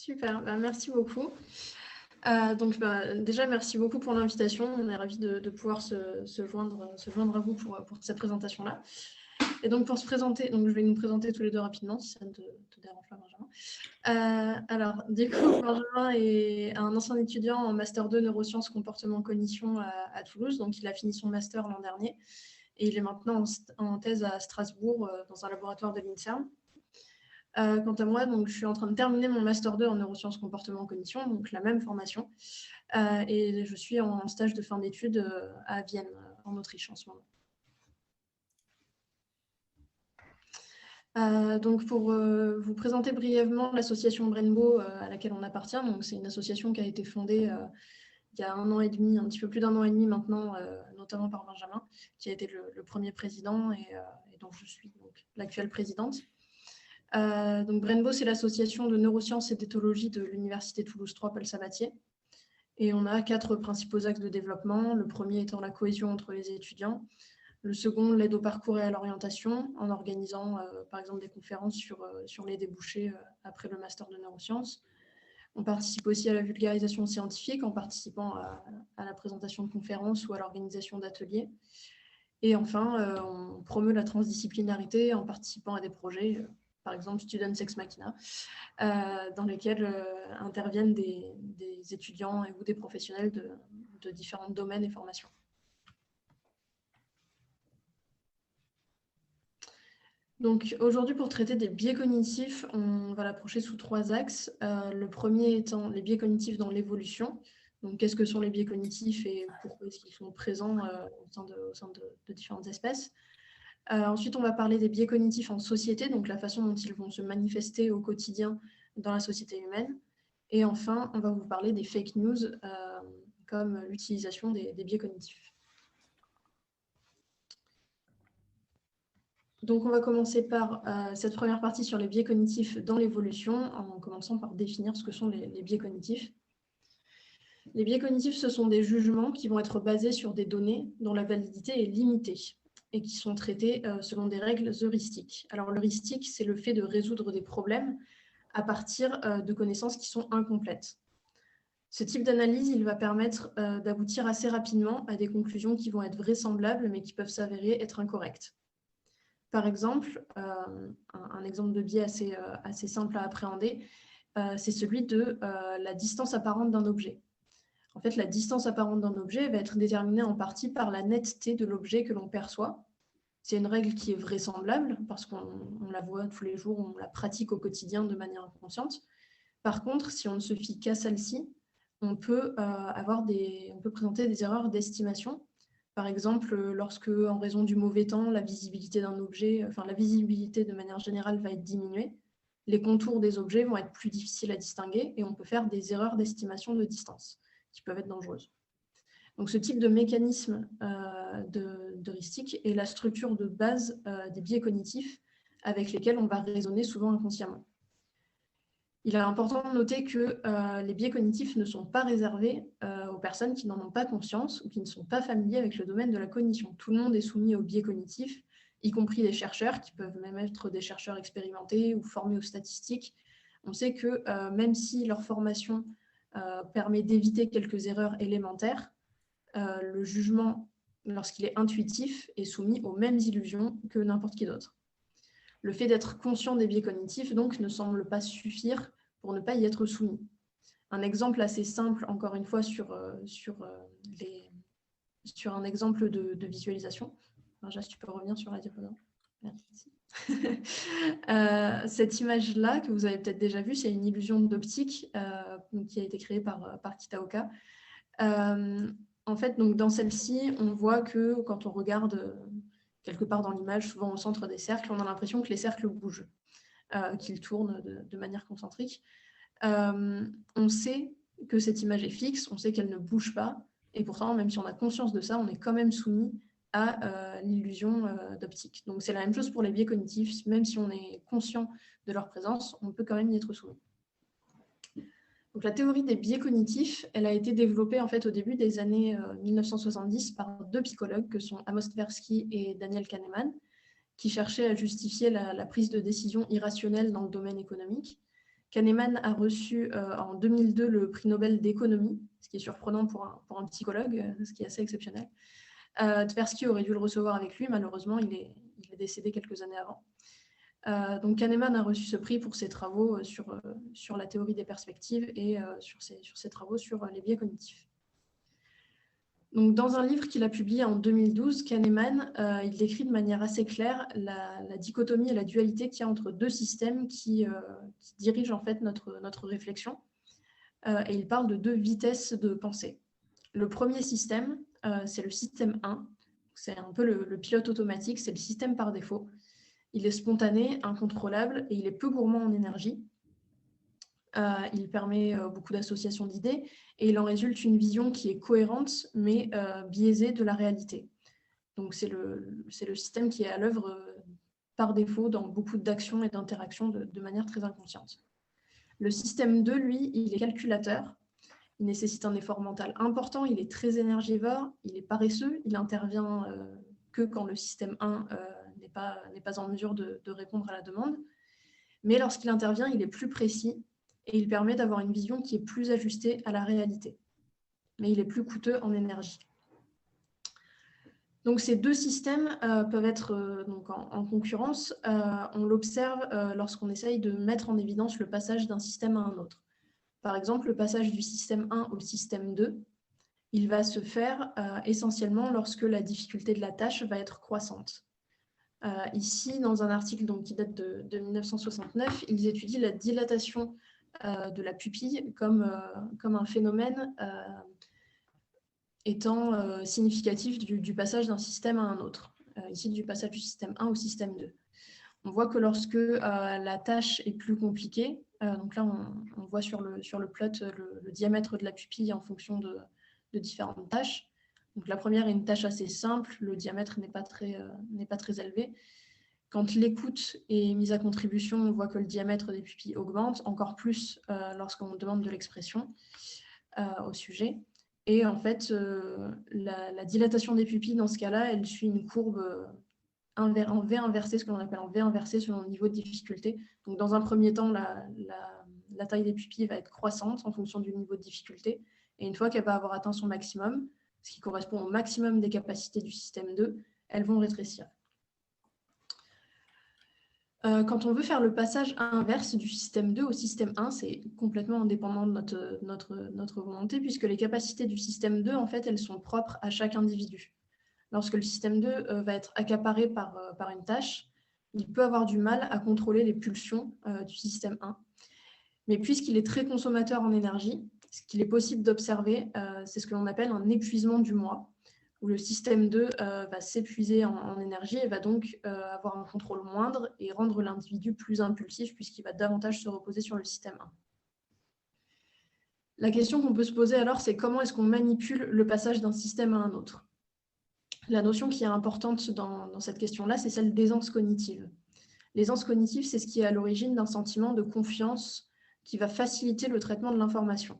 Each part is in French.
Super, merci beaucoup. Déjà, merci beaucoup pour l'invitation. On est ravis de pouvoir se joindre à vous pour cette présentation-là. Et donc, pour se présenter, donc, je vais nous présenter tous les deux rapidement, si ça ne te dérange pas, Benjamin. Alors, du coup, Benjamin est un ancien étudiant en Master 2 Neurosciences, Comportement, Cognition à Toulouse. Donc, il a fini son Master l'an dernier. Et il est maintenant en thèse à Strasbourg, dans un laboratoire de l'INSERM. Quant à moi, donc, je suis en train de terminer mon Master 2 en neurosciences, comportement, cognition, donc la même formation. Et je suis en stage de fin d'études à Vienne, en Autriche en ce moment. Donc pour vous présenter brièvement l'association Brainbow à laquelle on appartient, c'est une association qui a été fondée il y a 1 an et demi, un petit peu plus d'1 an et demi maintenant, notamment par Benjamin, qui a été le premier président et dont je suis l'actuelle présidente. Donc Brainbow, c'est l'association de neurosciences et d'éthologie de l'Université Toulouse 3 Paul Sabatier. Et on a 4 principaux axes de développement. Le premier étant la cohésion entre les étudiants. Le second, l'aide au parcours et à l'orientation, en organisant par exemple des conférences sur les débouchés après le master de neurosciences. On participe aussi à la vulgarisation scientifique en participant à la présentation de conférences ou à l'organisation d'ateliers. Et enfin, on promeut la transdisciplinarité en participant à des projets, par exemple Students Ex Machina, dans lesquels interviennent des étudiants ou des professionnels de différents domaines et formations. Donc aujourd'hui, pour traiter des biais cognitifs, on va l'approcher sous 3 axes. Le premier étant les biais cognitifs dans l'évolution. Donc qu'est-ce que sont les biais cognitifs et pourquoi est-ce qu'ils sont présents au sein de différentes espèces. Ensuite, on va parler des biais cognitifs en société, donc la façon dont ils vont se manifester au quotidien dans la société humaine. Et enfin, on va vous parler des fake news, comme l'utilisation des biais cognitifs. Donc, on va commencer par cette première partie sur les biais cognitifs dans l'évolution, en commençant par définir ce que sont les biais cognitifs. Les biais cognitifs, ce sont des jugements qui vont être basés sur des données dont la validité est limitée et qui sont traités selon des règles heuristiques. Alors, l'heuristique, c'est le fait de résoudre des problèmes à partir de connaissances qui sont incomplètes. Ce type d'analyse, il va permettre d'aboutir assez rapidement à des conclusions qui vont être vraisemblables, mais qui peuvent s'avérer être incorrectes. Par exemple, un exemple de biais assez simple à appréhender, c'est celui de la distance apparente d'un objet. En fait, la distance apparente d'un objet va être déterminée en partie par la netteté de l'objet que l'on perçoit. C'est une règle qui est vraisemblable parce qu'on la voit tous les jours, on la pratique au quotidien de manière inconsciente. Par contre, si on ne se fie qu'à celle-ci, on peut présenter des erreurs d'estimation. Par exemple, lorsque, en raison du mauvais temps, la visibilité d'un objet, la visibilité de manière générale va être diminuée, les contours des objets vont être plus difficiles à distinguer et on peut faire des erreurs d'estimation de distance qui peuvent être dangereuses. Donc, ce type de mécanisme d'heuristique est la structure de base des biais cognitifs avec lesquels on va raisonner souvent inconsciemment. Il est important de noter que les biais cognitifs ne sont pas réservés aux personnes qui n'en ont pas conscience ou qui ne sont pas familiers avec le domaine de la cognition. Tout le monde est soumis aux biais cognitifs, y compris les chercheurs, qui peuvent même être des chercheurs expérimentés ou formés aux statistiques. On sait que même si leur formation permet d'éviter quelques erreurs élémentaires, le jugement, lorsqu'il est intuitif, est soumis aux mêmes illusions que n'importe qui d'autre. Le fait d'être conscient des biais cognitifs, donc, ne semble pas suffire pour ne pas y être soumis. Un exemple assez simple, encore une fois, sur un exemple de visualisation. Raja, si tu peux revenir sur la diapositive. Merci. Cette image-là, que vous avez peut-être déjà vue, c'est une illusion d'optique qui a été créée par Kitaoka. En fait, donc, dans celle-ci, on voit que quand on regarde quelque part dans l'image, souvent au centre des cercles, on a l'impression que les cercles bougent, qu'ils tournent de manière concentrique. On sait que cette image est fixe, on sait qu'elle ne bouge pas, et pourtant, même si on a conscience de ça, on est quand même soumis à l'illusion d'optique. Donc c'est la même chose pour les biais cognitifs, même si on est conscient de leur présence, on peut quand même y être soumis. Donc la théorie des biais cognitifs, elle a été développée en fait au début des années 1970 par 2 psychologues que sont Amos Tversky et Daniel Kahneman, qui cherchaient à justifier la prise de décision irrationnelle dans le domaine économique. Kahneman a reçu en 2002 le prix Nobel d'économie, ce qui est surprenant pour un psychologue, ce qui est assez exceptionnel. Tversky aurait dû le recevoir avec lui, malheureusement, il est décédé quelques années avant. Donc Kahneman a reçu ce prix pour ses travaux sur la théorie des perspectives et sur ses travaux sur les biais cognitifs. Donc, dans un livre qu'il a publié en 2012, Kahneman il décrit de manière assez claire la dichotomie et la dualité qu'il y a entre deux systèmes qui dirigent en fait notre réflexion. Et il parle de deux vitesses de pensée. Le premier système, c'est le système 1. C'est un peu le pilote automatique, c'est le système par défaut. Il est spontané, incontrôlable et il est peu gourmand en énergie. Il permet beaucoup d'associations d'idées et il en résulte une vision qui est cohérente mais biaisée de la réalité. Donc c'est le système qui est à l'œuvre par défaut dans beaucoup d'actions et d'interactions de manière très inconsciente. Le système 2, lui, il est calculateur, il nécessite un effort mental important, il est très énergivore, il est paresseux, il intervient que quand le système 1 n'est pas en mesure de répondre à la demande. Mais lorsqu'il intervient, il est plus précis et il permet d'avoir une vision qui est plus ajustée à la réalité. Mais il est plus coûteux en énergie. Donc ces deux systèmes peuvent être donc en concurrence. On l'observe lorsqu'on essaye de mettre en évidence le passage d'un système à un autre. Par exemple, le passage du système 1 au système 2, il va se faire essentiellement lorsque la difficulté de la tâche va être croissante. Ici, dans un article donc, qui date de 1969, ils étudient la dilatation de la pupille comme un phénomène étant significatif du passage d'un système à un autre, ici du passage du système 1 au système 2. On voit que lorsque la tâche est plus compliquée, donc là on voit sur le plot le diamètre de la pupille en fonction de différentes tâches. Donc la première est une tâche assez simple, le diamètre n'est pas très élevé. Quand l'écoute est mise à contribution, on voit que le diamètre des pupilles augmente, encore plus lorsqu'on demande de l'expression au sujet. Et en fait, la dilatation des pupilles, dans ce cas-là, elle suit une courbe en V inversé, ce qu'on appelle en V inversé selon le niveau de difficulté. Donc, dans un premier temps, la taille des pupilles va être croissante en fonction du niveau de difficulté. Et une fois qu'elle va avoir atteint son maximum, ce qui correspond au maximum des capacités du système 2, elles vont rétrécir. Quand on veut faire le passage inverse du système 2 au système 1, c'est complètement indépendant de notre volonté, puisque les capacités du système 2, en fait, elles sont propres à chaque individu. Lorsque le système 2 va être accaparé par une tâche, il peut avoir du mal à contrôler les pulsions du système 1. Mais puisqu'il est très consommateur en énergie, ce qu'il est possible d'observer, c'est ce que l'on appelle un épuisement du moi, où le système 2 va s'épuiser en énergie et va donc avoir un contrôle moindre et rendre l'individu plus impulsif puisqu'il va davantage se reposer sur le système 1. La question qu'on peut se poser alors, c'est comment est-ce qu'on manipule le passage d'un système à un autre? La notion qui est importante dans cette question-là, c'est celle d'aisance cognitive. L'aisance cognitive, c'est ce qui est à l'origine d'un sentiment de confiance qui va faciliter le traitement de l'information.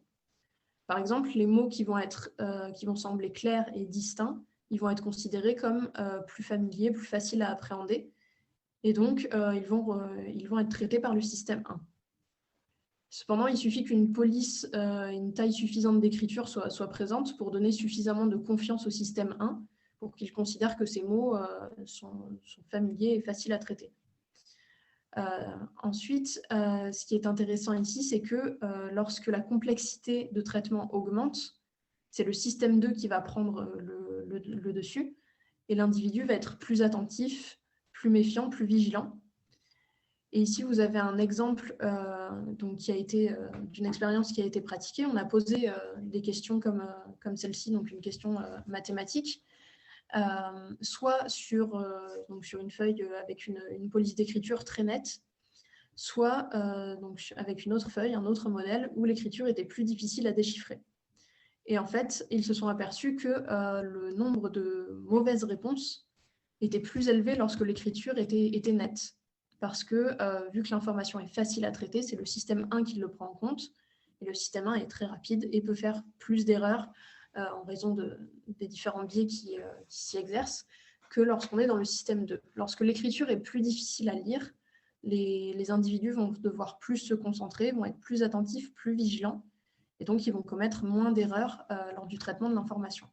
Par exemple, les mots qui vont sembler clairs et distincts, ils vont être considérés comme plus familiers, plus faciles à appréhender. Et donc, ils vont être traités par le système 1. Cependant, il suffit qu'une police, une taille suffisante d'écriture soit présente pour donner suffisamment de confiance au système 1 pour qu'il considère que ces mots sont familiers et faciles à traiter. Ensuite, ce qui est intéressant ici, c'est que lorsque la complexité de traitement augmente, c'est le système 2 qui va prendre le dessus et l'individu va être plus attentif, plus méfiant, plus vigilant. Et ici, vous avez un exemple qui a été d'une expérience qui a été pratiquée. On a posé des questions comme celle-ci, donc une question mathématique, soit sur une feuille avec une police d'écriture très nette, soit avec une autre feuille, un autre modèle, où l'écriture était plus difficile à déchiffrer. Et en fait, ils se sont aperçus que le nombre de mauvaises réponses était plus élevé lorsque l'écriture était nette. Parce que, vu que l'information est facile à traiter, c'est le système 1 qui le prend en compte. Et le système 1 est très rapide et peut faire plus d'erreurs en raison des différents biais qui s'y exercent que lorsqu'on est dans le système 2. Lorsque l'écriture est plus difficile à lire, les individus vont devoir plus se concentrer, vont être plus attentifs, plus vigilants, et donc ils vont commettre moins d'erreurs lors du traitement de l'information.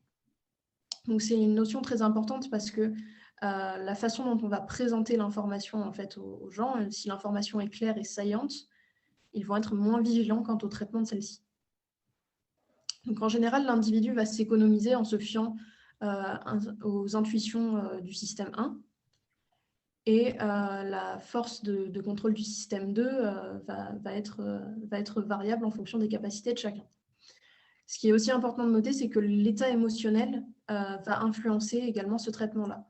Donc c'est une notion très importante parce que la façon dont on va présenter l'information en fait, aux gens, si l'information est claire et saillante, ils vont être moins vigilants quant au traitement de celle-ci. Donc en général, l'individu va s'économiser en se fiant aux intuitions du système 1, et la force de contrôle du système 2 va être variable en fonction des capacités de chacun. Ce qui est aussi important de noter, c'est que l'état émotionnel va influencer également ce traitement-là.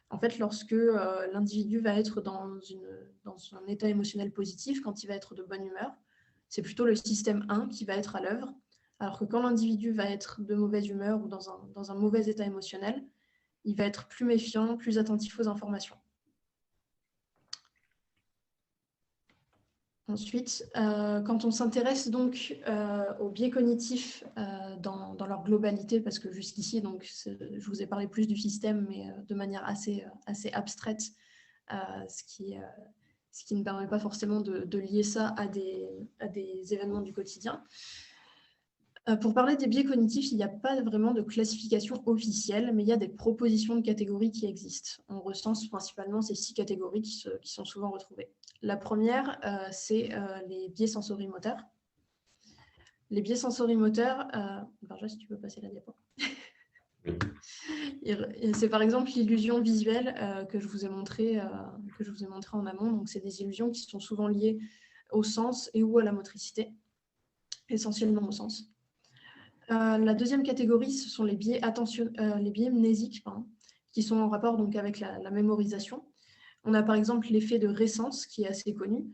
En fait, lorsque l'individu va être dans un état émotionnel positif, quand il va être de bonne humeur, c'est plutôt le système 1 qui va être à l'œuvre, alors que quand l'individu va être de mauvaise humeur ou dans un mauvais état émotionnel, il va être plus méfiant, plus attentif aux informations. Ensuite, quand on s'intéresse donc aux biais cognitifs dans leur globalité, parce que jusqu'ici, donc, je vous ai parlé plus du système, mais de manière assez abstraite, ce qui ne permet pas forcément de lier ça à des événements du quotidien. Pour parler des biais cognitifs, il n'y a pas vraiment de classification officielle, mais il y a des propositions de catégories qui existent. On recense principalement ces 6 catégories qui sont souvent retrouvées. La première, c'est les biais sensorimoteurs. Les biais sensorimoteurs, Barja, si tu peux passer la diapo. C'est par exemple l'illusion visuelle que je vous ai montré en amont. Donc, c'est des illusions qui sont souvent liées au sens et ou à la motricité, essentiellement au sens. La deuxième catégorie, ce sont les biais mnésiques, qui sont en rapport donc, avec la mémorisation. On a par exemple l'effet de récence, qui est assez connu,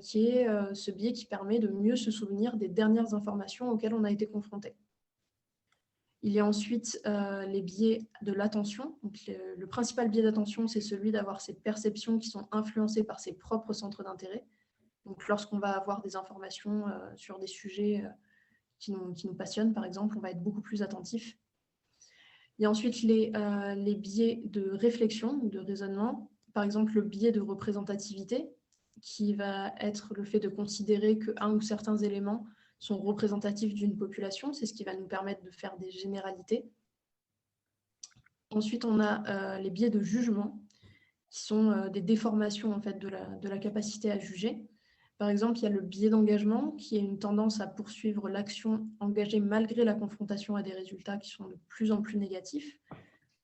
qui est ce biais qui permet de mieux se souvenir des dernières informations auxquelles on a été confronté. Il y a ensuite les biais de l'attention. Le principal biais d'attention, c'est celui d'avoir ces perceptions qui sont influencées par ses propres centres d'intérêt. Donc, lorsqu'on va avoir des informations sur des sujets qui nous passionnent, par exemple, on va être beaucoup plus attentif. Il y a ensuite les biais de réflexion, de raisonnement. Par exemple, le biais de représentativité, qui va être le fait de considérer qu'un ou certains éléments sont représentatifs d'une population. C'est ce qui va nous permettre de faire des généralités. Ensuite, on a les biais de jugement, qui sont des déformations en fait, de la capacité à juger. Par exemple, il y a le biais d'engagement, qui est une tendance à poursuivre l'action engagée malgré la confrontation à des résultats qui sont de plus en plus négatifs.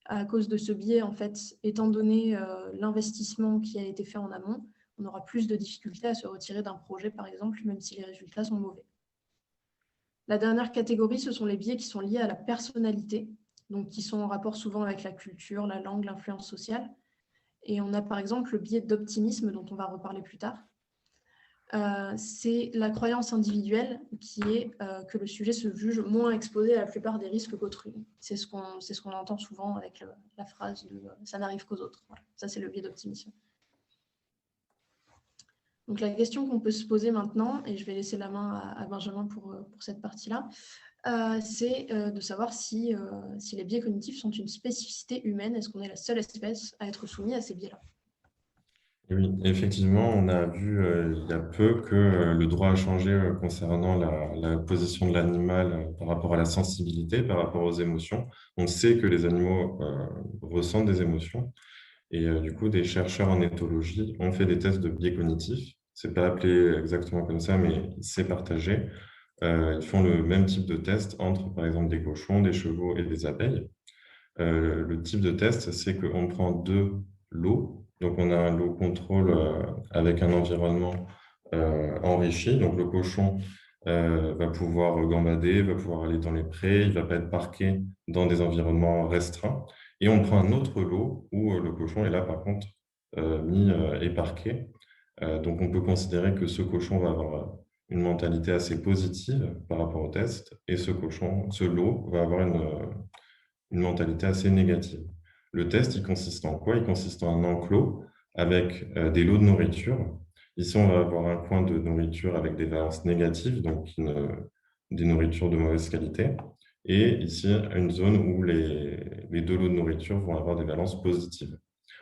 À cause de ce biais, en fait, étant donné l'investissement qui a été fait en amont, on aura plus de difficultés à se retirer d'un projet, par exemple, même si les résultats sont mauvais. La dernière catégorie, ce sont les biais qui sont liés à la personnalité, donc qui sont en rapport souvent avec la culture, la langue, l'influence sociale. Et on a par exemple le biais d'optimisme, dont on va reparler plus tard. C'est la croyance individuelle qui est que le sujet se juge moins exposé à la plupart des risques qu'autrui. C'est ce qu'on entend souvent avec la phrase de « ça n'arrive qu'aux autres ». Voilà. Ça, c'est le biais d'optimisme. Donc, la question qu'on peut se poser maintenant, et je vais laisser la main à Benjamin pour cette partie-là, c'est de savoir si les biais cognitifs sont une spécificité humaine. Est-ce qu'on est la seule espèce à être soumise à ces biais-là? Oui, effectivement, on a vu il y a peu que le droit a changé concernant la position de l'animal par rapport à la sensibilité, par rapport aux émotions. On sait que les animaux ressentent des émotions et du coup, des chercheurs en éthologie ont fait des tests de biais cognitifs. C'est pas appelé exactement comme ça, mais c'est partagé. Ils font le même type de test entre, par exemple, des cochons, des chevaux et des abeilles. Le type de test, c'est qu'on prend 2 lots. Donc, on a un lot contrôle avec un environnement enrichi. Donc, le cochon va pouvoir gambader, va pouvoir aller dans les prés, il ne va pas être parqué dans des environnements restreints. Et on prend un autre lot où le cochon est là, par contre, mis et parqué. Donc, on peut considérer que ce cochon va avoir une mentalité assez positive par rapport au test et ce lot va avoir une mentalité assez négative. Le test, il consiste en quoi? Il consiste en un enclos avec des lots de nourriture. Ici, on va avoir un coin de nourriture avec des valences négatives, donc des nourritures de mauvaise qualité. Et ici, une zone où les 2 lots de nourriture vont avoir des valences positives.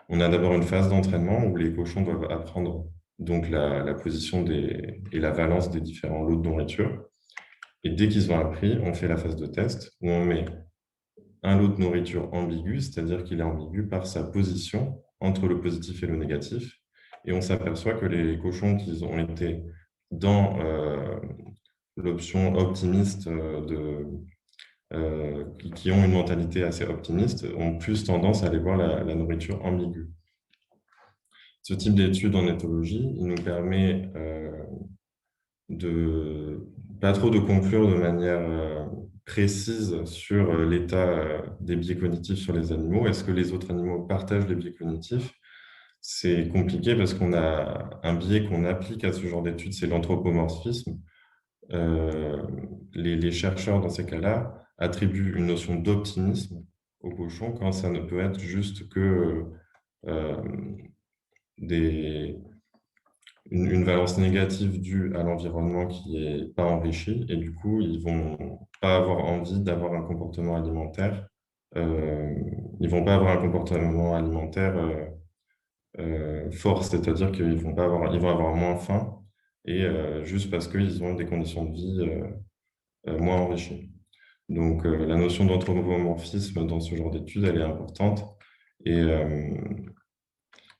On a d'abord une phase d'entraînement où les cochons doivent apprendre donc la position et la valence des différents lots de nourriture. Et dès qu'ils ont appris, on fait la phase de test où on met un lot de nourriture ambigu, c'est-à-dire qu'il est ambigu par sa position entre le positif et le négatif. Et on s'aperçoit que les cochons qui ont été dans l'option optimiste qui ont une mentalité assez optimiste ont plus tendance à aller voir la nourriture ambiguë. Ce type d'étude en éthologie, il nous permet de pas trop de conclure de manière précise sur l'état des biais cognitifs sur les animaux. Est-ce que les autres animaux partagent les biais cognitifs? C'est compliqué parce qu'on a un biais qu'on applique à ce genre d'études, c'est l'anthropomorphisme. Les chercheurs, dans ces cas-là, attribuent une notion d'optimisme au cochon quand ça ne peut être juste que euh, une valence négative due à l'environnement qui n'est pas enrichi, et du coup, ils vont pas avoir envie d'avoir un comportement alimentaire. Ils vont pas avoir un comportement alimentaire fort, c'est-à-dire ils vont avoir moins faim, et juste parce qu'ils ont des conditions de vie moins enrichies. Donc, la notion d'anthropomorphisme dans ce genre d'études, elle est importante et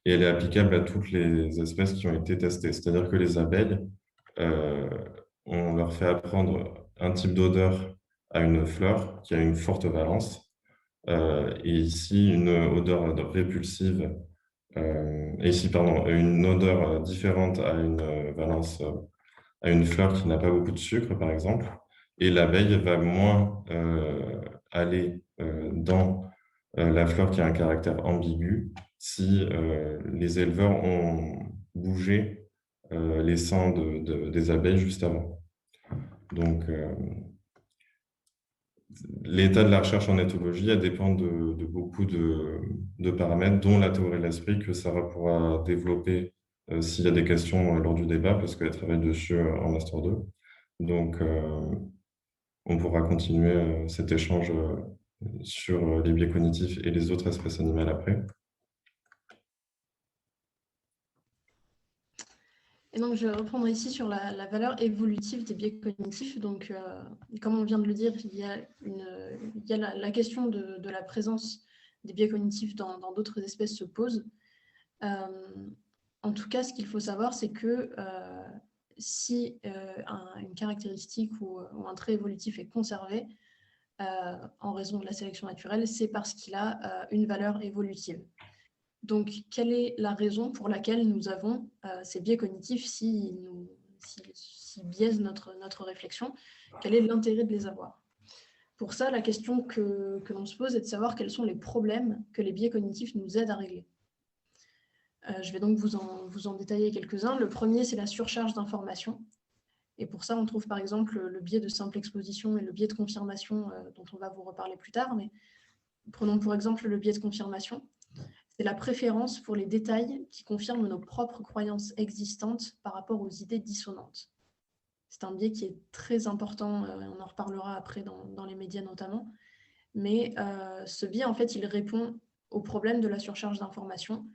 elle est applicable à toutes les espèces qui ont été testées. C'est-à-dire que les abeilles, euh, on leur fait apprendre un type d'odeur à une fleur qui a une forte valence, et ici une odeur répulsive, et ici, pardon, une odeur différente à une valence à une fleur qui n'a pas beaucoup de sucre, par exemple, et l'abeille va moins aller dans la fleur qui a un caractère ambigu si les éleveurs ont bougé les seins des abeilles juste avant. Donc, l'état de la recherche en éthologie elle dépend de beaucoup de paramètres, dont la théorie de l'esprit que Sarah pourra développer s'il y a des questions lors du débat, parce qu'elle travaille dessus en Master 2. Donc, on pourra continuer cet échange sur les biais cognitifs et les autres espèces animales après. Et donc, je vais reprendre ici sur la valeur évolutive des biais cognitifs. Donc, comme on vient de le dire, il y a la question de la présence des biais cognitifs dans d'autres espèces se pose. En tout cas, ce qu'il faut savoir, c'est que si une caractéristique ou un trait évolutif est conservé en raison de la sélection naturelle, c'est parce qu'il a une valeur évolutive. Donc, quelle est la raison pour laquelle nous avons ces biais cognitifs s'ils biaisent notre réflexion? Quel est l'intérêt de les avoir? Pour ça, la question que l'on se pose est de savoir quels sont les problèmes que les biais cognitifs nous aident à régler. Je vais donc vous en détailler quelques-uns. Le premier, c'est la surcharge d'informations. Et pour ça, on trouve par exemple le biais de simple exposition et le biais de confirmation dont on va vous reparler plus tard. Mais prenons pour exemple le biais de confirmation. C'est la préférence pour les détails qui confirment nos propres croyances existantes par rapport aux idées dissonantes. C'est un biais qui est très important, on en reparlera après dans les médias notamment. Mais ce biais, en fait, il répond au problème de la surcharge d'informations,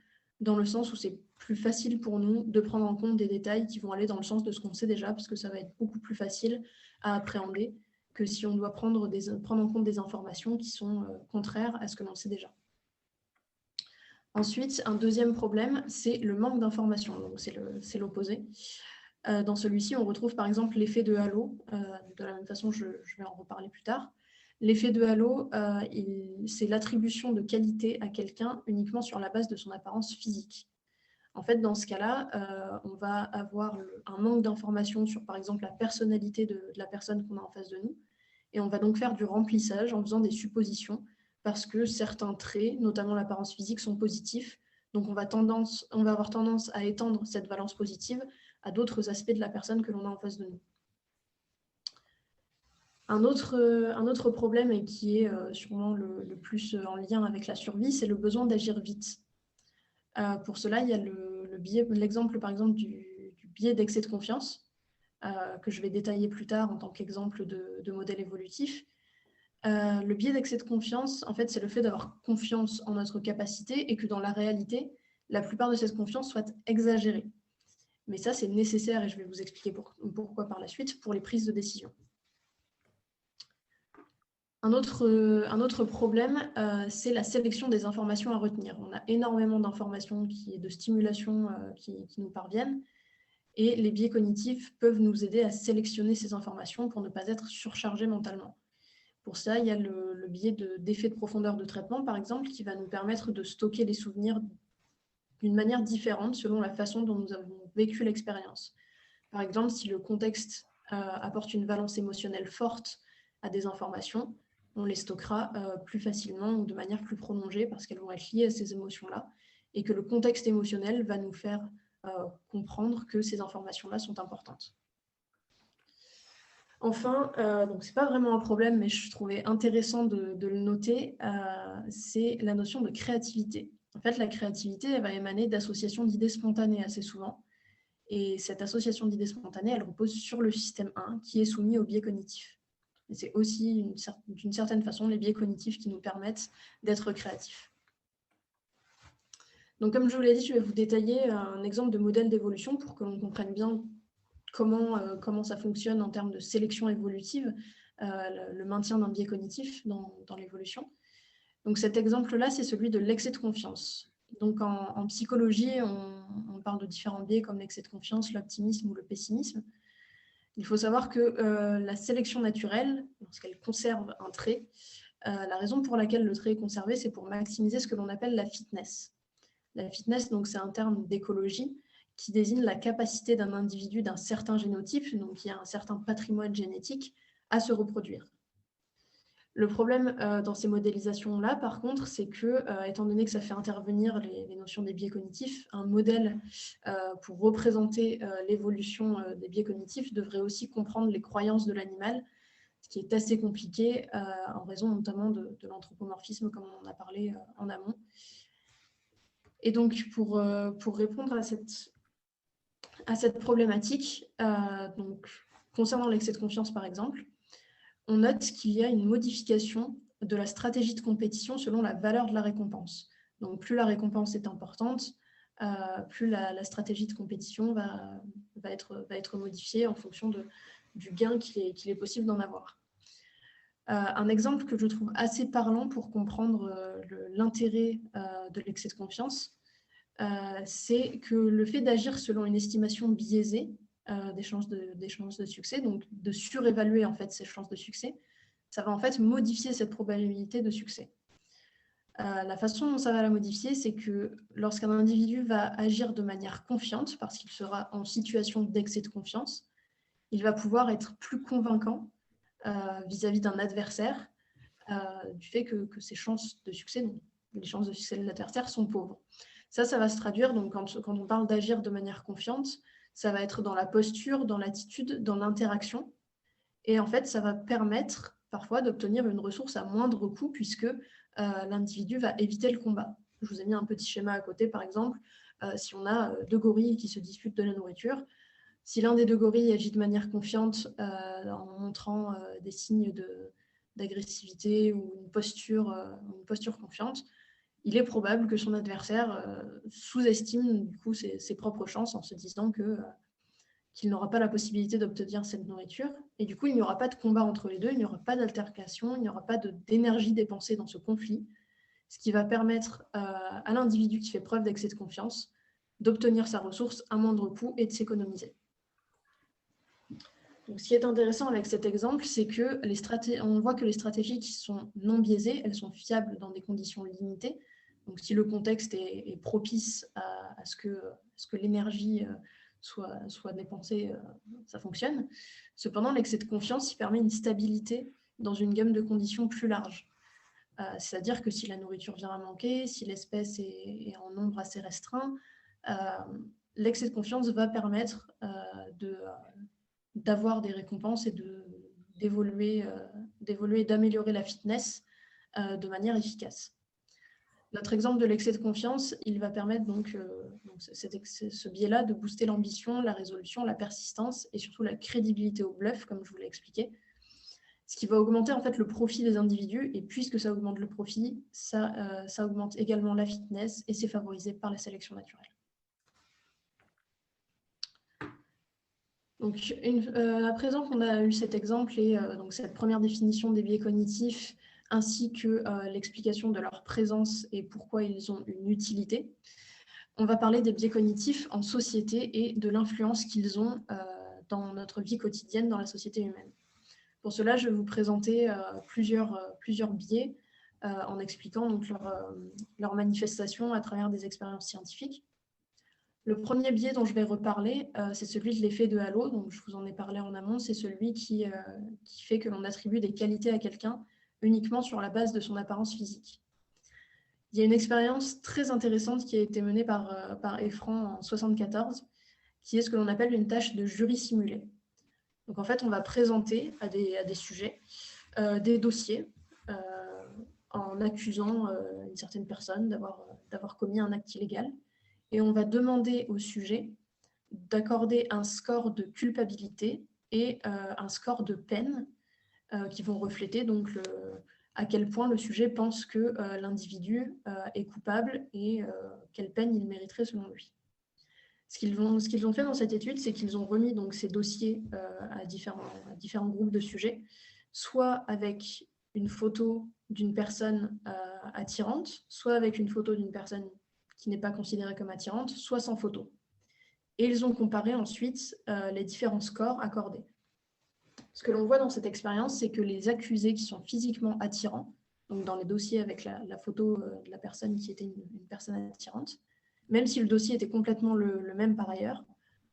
dans le sens où c'est plus facile pour nous de prendre en compte des détails qui vont aller dans le sens de ce qu'on sait déjà, parce que ça va être beaucoup plus facile à appréhender que si on doit prendre en compte des informations qui sont contraires à ce que l'on sait déjà. Ensuite, un deuxième problème, c'est le manque d'informations. Donc, c'est l'opposé. Dans celui-ci, on retrouve par exemple l'effet de halo. De la même façon, je vais en reparler plus tard. L'effet de halo, c'est l'attribution de qualité à quelqu'un uniquement sur la base de son apparence physique. En fait, dans ce cas-là, on va avoir un manque d'informations sur, par exemple, la personnalité de la personne qu'on a en face de nous. Et on va donc faire du remplissage en faisant des suppositions parce que certains traits, notamment l'apparence physique, sont positifs. Donc, on va avoir tendance à étendre cette valence positive à d'autres aspects de la personne que l'on a en face de nous. Un autre problème, et qui est sûrement le plus en lien avec la survie, c'est le besoin d'agir vite. Pour cela, il y a l'exemple, par exemple, du biais d'excès de confiance, que je vais détailler plus tard en tant qu'exemple de modèle évolutif. Le biais d'excès de confiance, en fait, c'est le fait d'avoir confiance en notre capacité et que dans la réalité, la plupart de cette confiance soit exagérée. Mais ça, c'est nécessaire, et je vais vous expliquer pourquoi par la suite, pour les prises de décision. Un autre problème, c'est la sélection des informations à retenir. On a énormément d'informations et de stimulations qui nous parviennent, et les biais cognitifs peuvent nous aider à sélectionner ces informations pour ne pas être surchargés mentalement. Pour ça, il y a le biais d'effet de profondeur de traitement, par exemple, qui va nous permettre de stocker les souvenirs d'une manière différente selon la façon dont nous avons vécu l'expérience. Par exemple, si le contexte apporte une valence émotionnelle forte à des informations, on les stockera plus facilement ou de manière plus prolongée parce qu'elles vont être liées à ces émotions-là et que le contexte émotionnel va nous faire comprendre que ces informations-là sont importantes. Enfin, donc ce n'est pas vraiment un problème, mais je trouvais intéressant de le noter, c'est la notion de créativité. En fait, la créativité, elle va émaner d'associations d'idées spontanées assez souvent. Et cette association d'idées spontanées, elle repose sur le système 1, qui est soumis aux biais cognitifs. Et c'est aussi, d'une certaine façon, les biais cognitifs qui nous permettent d'être créatifs. Donc, comme je vous l'ai dit, je vais vous détailler un exemple de modèle d'évolution pour que l'on comprenne bien comment ça fonctionne en termes de sélection évolutive, le maintien d'un biais cognitif dans l'évolution. Donc cet exemple-là, c'est celui de l'excès de confiance. Donc en psychologie, on parle de différents biais comme l'excès de confiance, l'optimisme ou le pessimisme. Il faut savoir que la sélection naturelle, lorsqu'elle conserve un trait, la raison pour laquelle le trait est conservé, c'est pour maximiser ce que l'on appelle la fitness. La fitness, donc, c'est un terme d'écologie qui désigne la capacité d'un individu d'un certain génotype, donc qui a un certain patrimoine génétique, à se reproduire. Le problème dans ces modélisations-là, par contre, c'est que, étant donné que ça fait intervenir les notions des biais cognitifs, un modèle pour représenter l'évolution des biais cognitifs devrait aussi comprendre les croyances de l'animal, ce qui est assez compliqué en raison notamment de l'anthropomorphisme, comme on en a parlé en amont. Et donc, pour répondre à cette problématique, donc, concernant l'excès de confiance, par exemple, on note qu'il y a une modification de la stratégie de compétition selon la valeur de la récompense. Donc, plus la récompense est importante, plus la stratégie de compétition va être modifiée en fonction du gain qu'il est possible d'en avoir. Un exemple que je trouve assez parlant pour comprendre l'intérêt de l'excès de confiance, c'est que le fait d'agir selon une estimation biaisée des chances de succès, donc de surévaluer en fait ces chances de succès, ça va en fait modifier cette probabilité de succès. La façon dont ça va la modifier, c'est que lorsqu'un individu va agir de manière confiante, parce qu'il sera en situation d'excès de confiance, il va pouvoir être plus convaincant vis-à-vis d'un adversaire du fait que ses chances de succès, donc les chances de succès de l'adversaire sont pauvres. Ça va se traduire, donc quand on parle d'agir de manière confiante, ça va être dans la posture, dans l'attitude, dans l'interaction. Et en fait, ça va permettre parfois d'obtenir une ressource à moindre coût puisque l'individu va éviter le combat. Je vous ai mis un petit schéma à côté, par exemple, si on a deux gorilles qui se disputent de la nourriture, si l'un des deux gorilles agit de manière confiante en montrant des signes d'agressivité ou une posture confiante, il est probable que son adversaire sous-estime du coup ses propres chances en se disant qu'il n'aura pas la possibilité d'obtenir cette nourriture. Et du coup, il n'y aura pas de combat entre les deux, il n'y aura pas d'altercation, il n'y aura pas d'énergie dépensée dans ce conflit, ce qui va permettre à l'individu qui fait preuve d'excès de confiance d'obtenir sa ressource à moindre coût et de s'économiser. Donc, ce qui est intéressant avec cet exemple, c'est que on voit que les stratégies qui sont non biaisées, elles sont fiables dans des conditions limitées. Donc, si le contexte est propice à ce que l'énergie soit dépensée, ça fonctionne. Cependant, l'excès de confiance il permet une stabilité dans une gamme de conditions plus large. C'est-à-dire que si la nourriture vient à manquer, si l'espèce est en nombre assez restreint, l'excès de confiance va permettre d'avoir des récompenses et d'évoluer et d'améliorer la fitness de manière efficace. Notre exemple de l'excès de confiance, il va permettre donc ce biais-là de booster l'ambition, la résolution, la persistance et surtout la crédibilité au bluff, comme je vous l'ai expliqué, ce qui va augmenter en fait le profit des individus. Et puisque ça augmente le profit, ça augmente également la fitness et c'est favorisé par la sélection naturelle. Donc, à présent qu'on a eu cet exemple et donc cette première définition des biais cognitifs, ainsi que l'explication de leur présence et pourquoi ils ont une utilité, on va parler des biais cognitifs en société et de l'influence qu'ils ont dans notre vie quotidienne, dans la société humaine. Pour cela, je vais vous présenter plusieurs biais en expliquant donc leur manifestation à travers des expériences scientifiques. Le premier biais dont je vais reparler, c'est celui de l'effet de halo. Donc, je vous en ai parlé en amont. C'est celui qui fait que l'on attribue des qualités à quelqu'un uniquement sur la base de son apparence physique. Il y a une expérience très intéressante qui a été menée par Effran en 1974, qui est ce que l'on appelle une tâche de jury simulé. Donc, en fait, on va présenter à des sujets des dossiers en accusant une certaine personne d'avoir commis un acte illégal. Et on va demander au sujet d'accorder un score de culpabilité et un score de peine qui vont refléter donc à quel point le sujet pense que l'individu est coupable et quelle peine il mériterait selon lui. Ce qu'ils ont fait dans cette étude, c'est qu'ils ont remis donc ces dossiers à différents groupes de sujets, soit avec une photo d'une personne attirante, soit avec une photo d'une personne qui n'est pas considérée comme attirante, soit sans photo. Et ils ont comparé ensuite les différents scores accordés. Ce que l'on voit dans cette expérience, c'est que les accusés qui sont physiquement attirants, donc dans les dossiers avec la photo de la personne qui était une personne attirante, même si le dossier était complètement le même par ailleurs,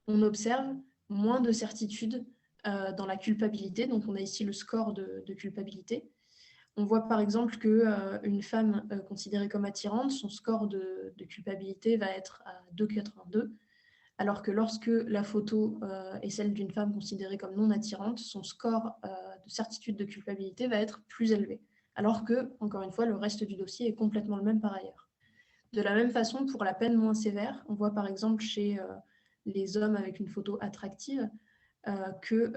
on observe moins de certitude dans la culpabilité. Donc on a ici le score de culpabilité. On voit par exemple qu'une femme considérée comme attirante, son score de culpabilité va être à 2,82, alors que lorsque la photo est celle d'une femme considérée comme non attirante, son score de certitude de culpabilité va être plus élevé, alors que, encore une fois, le reste du dossier est complètement le même par ailleurs. De la même façon, pour la peine moins sévère, on voit par exemple chez les hommes avec une photo attractive que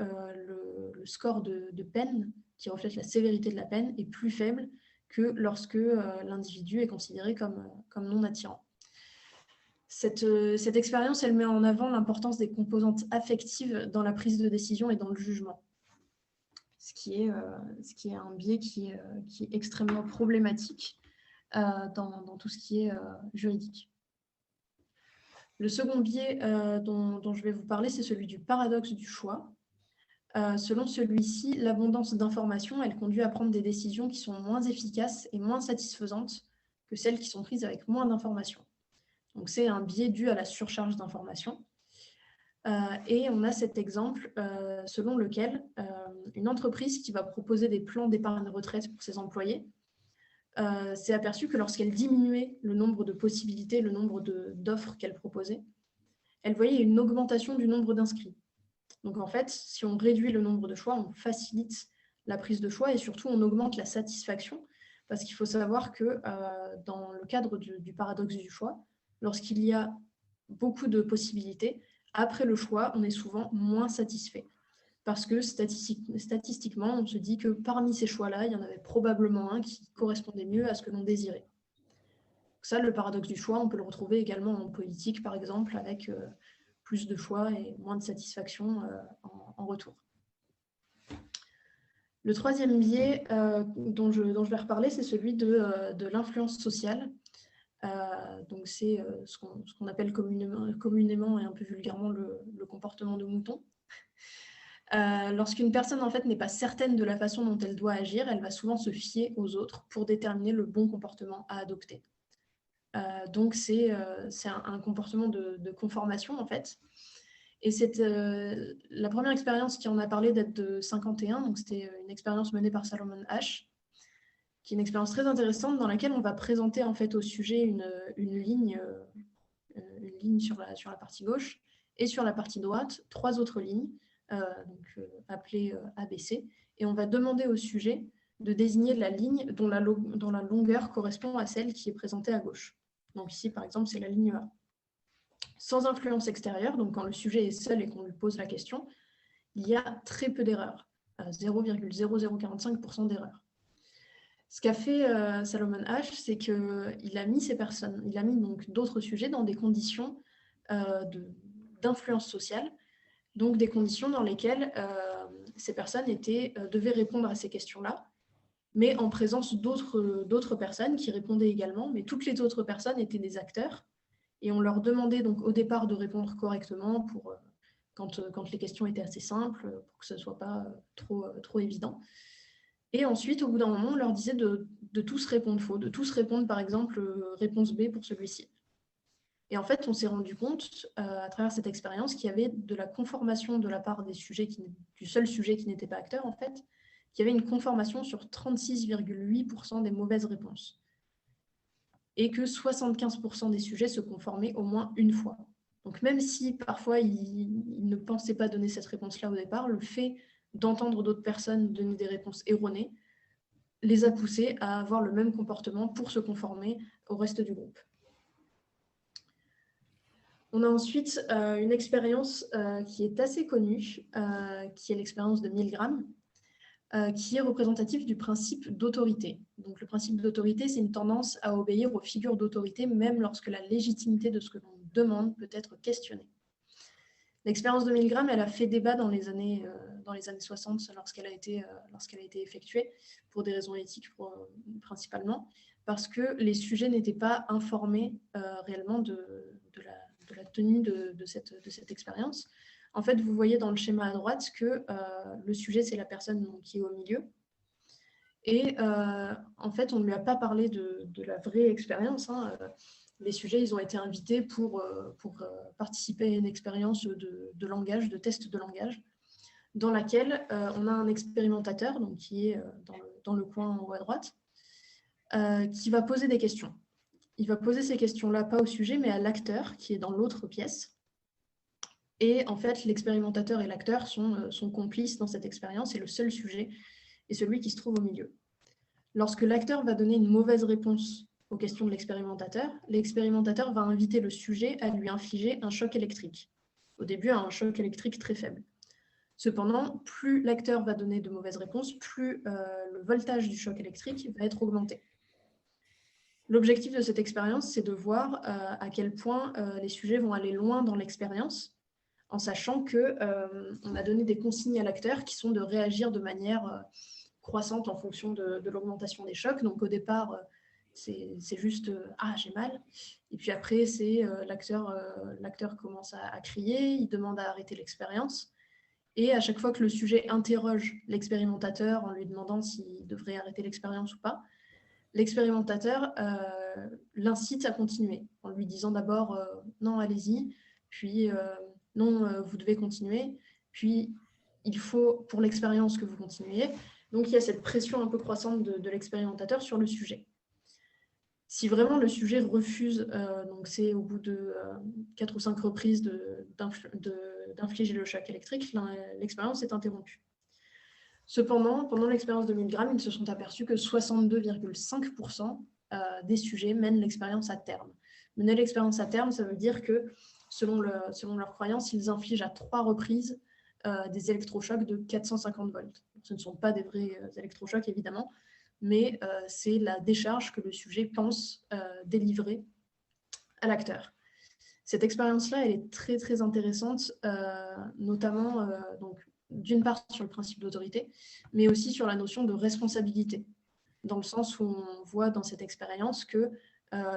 le score de peine, qui reflète la sévérité de la peine, est plus faible que lorsque l'individu est considéré comme non attirant. Cette expérience, elle met en avant l'importance des composantes affectives dans la prise de décision et dans le jugement, ce qui est un biais qui est extrêmement problématique dans tout ce qui est juridique. Le second biais dont je vais vous parler, c'est celui du paradoxe du choix. Selon celui-ci, l'abondance d'informations, elle conduit à prendre des décisions qui sont moins efficaces et moins satisfaisantes que celles qui sont prises avec moins d'informations. Donc, c'est un biais dû à la surcharge d'informations. Et on a cet exemple selon lequel une entreprise qui va proposer des plans d'épargne retraite pour ses employés s'est aperçue que lorsqu'elle diminuait le nombre de possibilités, le nombre d'offres qu'elle proposait, elle voyait une augmentation du nombre d'inscrits. Donc en fait, si on réduit le nombre de choix, on facilite la prise de choix et surtout on augmente la satisfaction, parce qu'il faut savoir que dans le cadre du paradoxe du choix, lorsqu'il y a beaucoup de possibilités, après le choix, on est souvent moins satisfait. Parce que statistiquement, on se dit que parmi ces choix-là, il y en avait probablement un qui correspondait mieux à ce que l'on désirait. Ça, le paradoxe du choix, on peut le retrouver également en politique, par exemple, avec plus de choix et moins de satisfaction en retour. Le troisième biais dont je vais reparler, c'est celui de l'influence sociale. Donc c'est ce qu'on appelle communément et un peu vulgairement le comportement de mouton. Lorsqu'une personne en fait n'est pas certaine de la façon dont elle doit agir, elle va souvent se fier aux autres pour déterminer le bon comportement à adopter. Donc c'est un comportement de conformation en fait. Et la première expérience qui en a parlé date de 51, donc c'était une expérience menée par Salomon Asch, qui est une expérience très intéressante dans laquelle on va présenter en fait au sujet une ligne sur la partie gauche et sur la partie droite, 3 autres lignes, appelées ABC, et on va demander au sujet de désigner la ligne dont la longueur correspond à celle qui est présentée à gauche. Donc ici, par exemple, c'est la ligne A. Sans influence extérieure, donc quand le sujet est seul et qu'on lui pose la question, il y a très peu d'erreurs, 0,0045% d'erreurs. Ce qu'a fait Salomon Asch, c'est qu'il a mis ces personnes, il a mis donc d'autres sujets dans des conditions d'influence sociale Donc des conditions dans lesquelles ces personnes devaient répondre à ces questions-là, mais en présence d'autres personnes qui répondaient également, mais toutes les autres personnes étaient des acteurs, et on leur demandait donc au départ de répondre correctement quand les questions étaient assez simples, pour que ce ne soit pas trop évident. Et ensuite, au bout d'un moment, on leur disait de tous répondre faux, de tous répondre par exemple réponse B pour celui-ci. Et en fait, on s'est rendu compte à travers cette expérience qu'il y avait de la conformation de la part du seul sujet qui n'était pas acteur, en fait, qu'il y avait une conformation sur 36,8% des mauvaises réponses. Et que 75% des sujets se conformaient au moins une fois. Donc même si parfois ils ne pensaient pas donner cette réponse-là au départ, le fait d'entendre d'autres personnes donner des réponses erronées les a poussés à avoir le même comportement pour se conformer au reste du groupe. On a ensuite une expérience qui est assez connue, qui est l'expérience de Milgram, qui est représentatif du principe d'autorité. Donc, le principe d'autorité, c'est une tendance à obéir aux figures d'autorité, même lorsque la légitimité de ce que l'on demande peut être questionnée. L'expérience de Milgram, elle a fait débat dans les années 60 lorsqu'elle a été effectuée, pour des raisons éthiques principalement, parce que les sujets n'étaient pas informés réellement de la tenue de cette expérience. En fait, vous voyez dans le schéma à droite que le sujet, c'est la personne qui est au milieu. Et en fait, on ne lui a pas parlé de la vraie expérience. Les sujets, ils ont été invités pour participer à une expérience de langage, de test de langage, dans laquelle on a un expérimentateur, donc, qui est dans le coin en haut à droite, qui va poser des questions. Il va poser ces questions-là, pas au sujet, mais à l'acteur, qui est dans l'autre pièce. Et en fait, l'expérimentateur et l'acteur sont complices dans cette expérience, et le seul sujet est celui qui se trouve au milieu. Lorsque l'acteur va donner une mauvaise réponse aux questions de l'expérimentateur va inviter le sujet à lui infliger un choc électrique. Au début, un choc électrique très faible. Cependant, plus l'acteur va donner de mauvaises réponses, plus le voltage du choc électrique va être augmenté. L'objectif de cette expérience, c'est de voir à quel point les sujets vont aller loin dans l'expérience, en sachant qu'on a donné des consignes à l'acteur qui sont de réagir de manière croissante en fonction de l'augmentation des chocs. Donc au départ, c'est juste « Ah, j'ai mal ». Et puis après, l'acteur commence à crier, il demande à arrêter l'expérience. Et à chaque fois que le sujet interroge l'expérimentateur en lui demandant s'il devrait arrêter l'expérience ou pas, l'expérimentateur l'incite à continuer en lui disant d'abord « Non, allez-y », puis « Non, vous devez continuer », puis « Il faut pour l'expérience que vous continuiez ». Donc, il y a cette pression un peu croissante de l'expérimentateur sur le sujet. Si vraiment le sujet refuse, donc c'est au bout de 4 ou 5 reprises d'infliger le choc électrique, l'expérience est interrompue. Cependant, pendant l'expérience de Milgram, ils se sont aperçus que 62,5% des sujets mènent l'expérience à terme. Mener l'expérience à terme, ça veut dire que, selon leur croyance, ils infligent à 3 reprises des électrochocs de 450 volts. Ce ne sont pas des vrais électrochocs, évidemment, mais c'est la décharge que le sujet pense délivrer à l'acteur. Cette expérience-là, elle est très, très intéressante, notamment d'une part sur le principe d'autorité, mais aussi sur la notion de responsabilité, dans le sens où on voit dans cette expérience que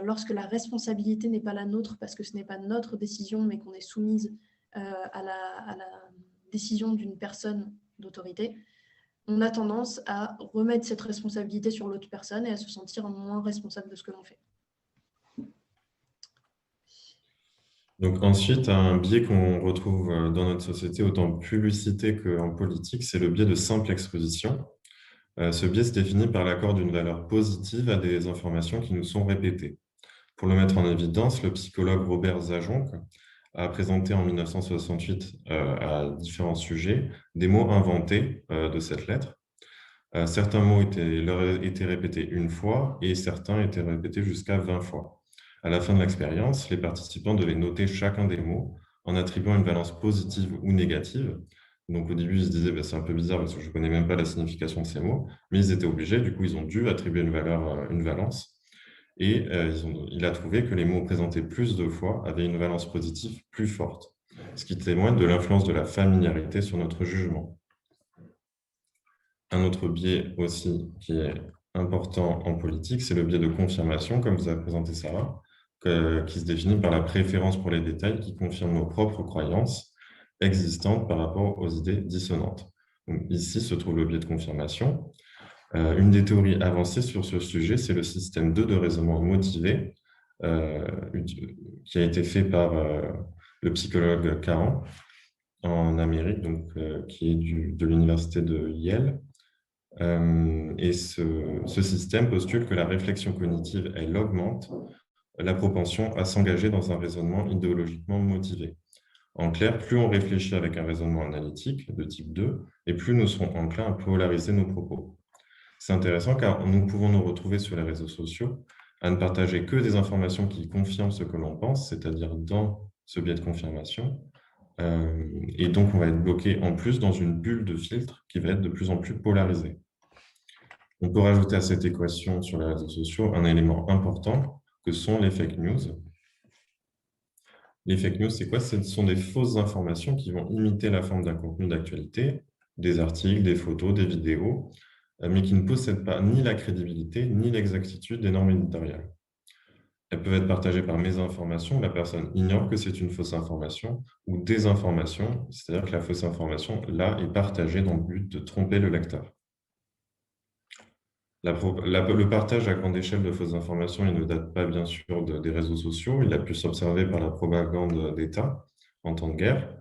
lorsque la responsabilité n'est pas la nôtre, parce que ce n'est pas notre décision, mais qu'on est soumise à la décision d'une personne d'autorité, on a tendance à remettre cette responsabilité sur l'autre personne et à se sentir moins responsable de ce que l'on fait. Donc ensuite, un biais qu'on retrouve dans notre société, autant en publicité qu'en politique, c'est le biais de simple exposition. Ce biais se définit par l'accord d'une valeur positive à des informations qui nous sont répétées. Pour le mettre en évidence, le psychologue Robert Zajonc a présenté en 1968 à différents sujets des mots inventés de cette lettre. Certains mots étaient répétés une fois et certains étaient répétés jusqu'à 20 fois. À la fin de l'expérience, les participants devaient noter chacun des mots en attribuant une valence positive ou négative. Donc au début, ils se disaient c'est un peu bizarre parce que je ne connais même pas la signification de ces mots, mais ils étaient obligés, du coup ils ont dû attribuer une valence. Et il a trouvé que les mots présentés plus de fois avaient une valence positive plus forte. ce qui témoigne de l'influence de la familiarité sur notre jugement. Un autre biais aussi qui est important en politique, c'est le biais de confirmation, comme vous a présenté Sarah, qui se définit par la préférence pour les détails qui confirment nos propres croyances existantes par rapport aux idées dissonantes. Donc, ici se trouve le biais de confirmation. Une des théories avancées sur ce sujet, c'est le système 2 de raisonnement motivé, qui a été fait par le psychologue Cahan en Amérique, donc, qui est de l'université de Yale. Et ce système postule que la réflexion cognitive, elle augmente la propension à s'engager dans un raisonnement idéologiquement motivé. En clair, plus on réfléchit avec un raisonnement analytique de type 2, et plus nous serons enclins à polariser nos propos. C'est intéressant car nous pouvons nous retrouver sur les réseaux sociaux à ne partager que des informations qui confirment ce que l'on pense, c'est-à-dire dans ce biais de confirmation. Et donc, on va être bloqué en plus dans une bulle de filtre qui va être de plus en plus polarisée. On peut rajouter à cette équation sur les réseaux sociaux un élément important que sont les fake news. Les fake news, c'est quoi? Ce sont des fausses informations qui vont imiter la forme d'un contenu d'actualité, des articles, des photos, des vidéos, mais qui ne possèdent pas ni la crédibilité ni l'exactitude des normes éditoriales. Elles peuvent être partagées par mésinformation, la personne ignore que c'est une fausse information, ou désinformation, c'est-à-dire que la fausse information, là, est partagée dans le but de tromper le lecteur. Le partage à grande échelle de fausses informations, il ne date pas bien sûr des réseaux sociaux, il a pu s'observer par la propagande d'État en temps de guerre,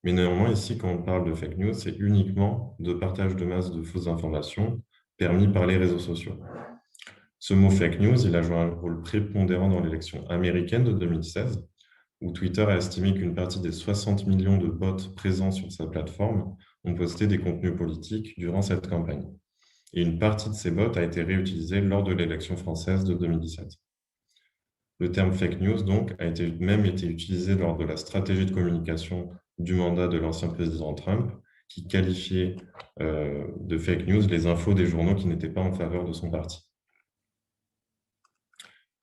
mais néanmoins ici, quand on parle de fake news, c'est uniquement de partage de masse de fausses informations permis par les réseaux sociaux. Ce mot fake news, il a joué un rôle prépondérant dans l'élection américaine de 2016, où Twitter a estimé qu'une partie des 60 millions de bots présents sur sa plateforme ont posté des contenus politiques durant cette campagne. Et une partie de ces bots a été réutilisée lors de l'élection française de 2017. Le terme fake news, donc, a même été utilisé lors de la stratégie de communication du mandat de l'ancien président Trump, qui qualifiait de fake news les infos des journaux qui n'étaient pas en faveur de son parti.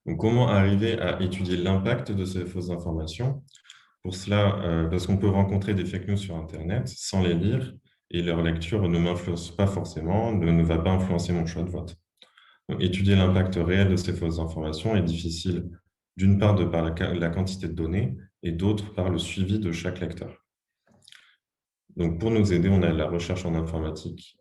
Donc, comment arriver à étudier l'impact de ces fausses informations? Pour cela, parce qu'on peut rencontrer des fake news sur Internet sans les lire, et leur lecture ne m'influence pas forcément, ne va pas influencer mon choix de vote. Donc, étudier l'impact réel de ces fausses informations est difficile, d'une part de par la quantité de données, et d'autre par le suivi de chaque lecteur. Donc, pour nous aider, on a la recherche en informatique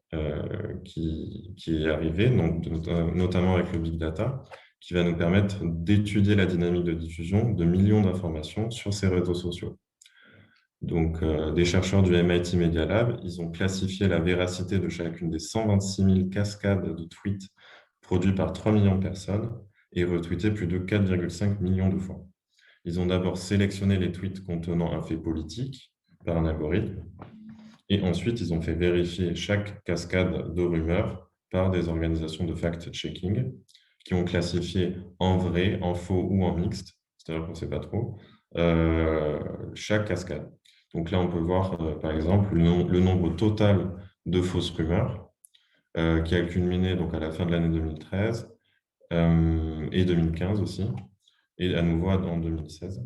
qui est arrivée, donc, notamment avec le Big Data, qui va nous permettre d'étudier la dynamique de diffusion de millions d'informations sur ces réseaux sociaux. Donc, des chercheurs du MIT Media Lab, ils ont classifié la véracité de chacune des 126 000 cascades de tweets produits par 3 millions de personnes et retweetés plus de 4,5 millions de fois. Ils ont d'abord sélectionné les tweets contenant un fait politique par un algorithme, et ensuite, ils ont fait vérifier chaque cascade de rumeurs par des organisations de fact-checking qui ont classifié en vrai, en faux ou en mixte, c'est-à-dire qu'on ne sait pas trop, chaque cascade. Donc là, on peut voir, par exemple, le nombre total de fausses rumeurs qui a culminé donc, à la fin de l'année 2013 et 2015 aussi, et à nouveau en 2016.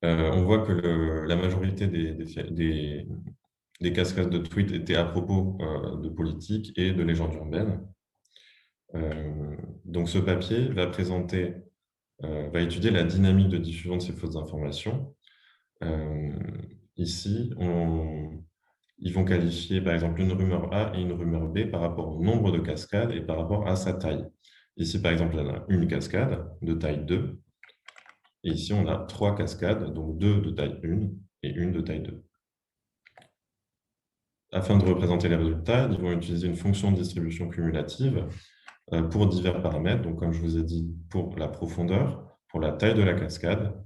On voit que la majorité des cascades de tweets étaient à propos de politique et de légendes urbaines. Donc ce papier va étudier la dynamique de diffusion de ces fausses informations. Ici, ils vont qualifier par exemple une rumeur A et une rumeur B par rapport au nombre de cascades et par rapport à sa taille. Ici, par exemple, on a une cascade de taille 2. Et ici, on a 3 cascades, donc 2 de taille 1 et 1 de taille 2. Afin de représenter les résultats, ils vont utiliser une fonction de distribution cumulative pour divers paramètres. Donc, comme je vous ai dit, pour la profondeur, pour la taille de la cascade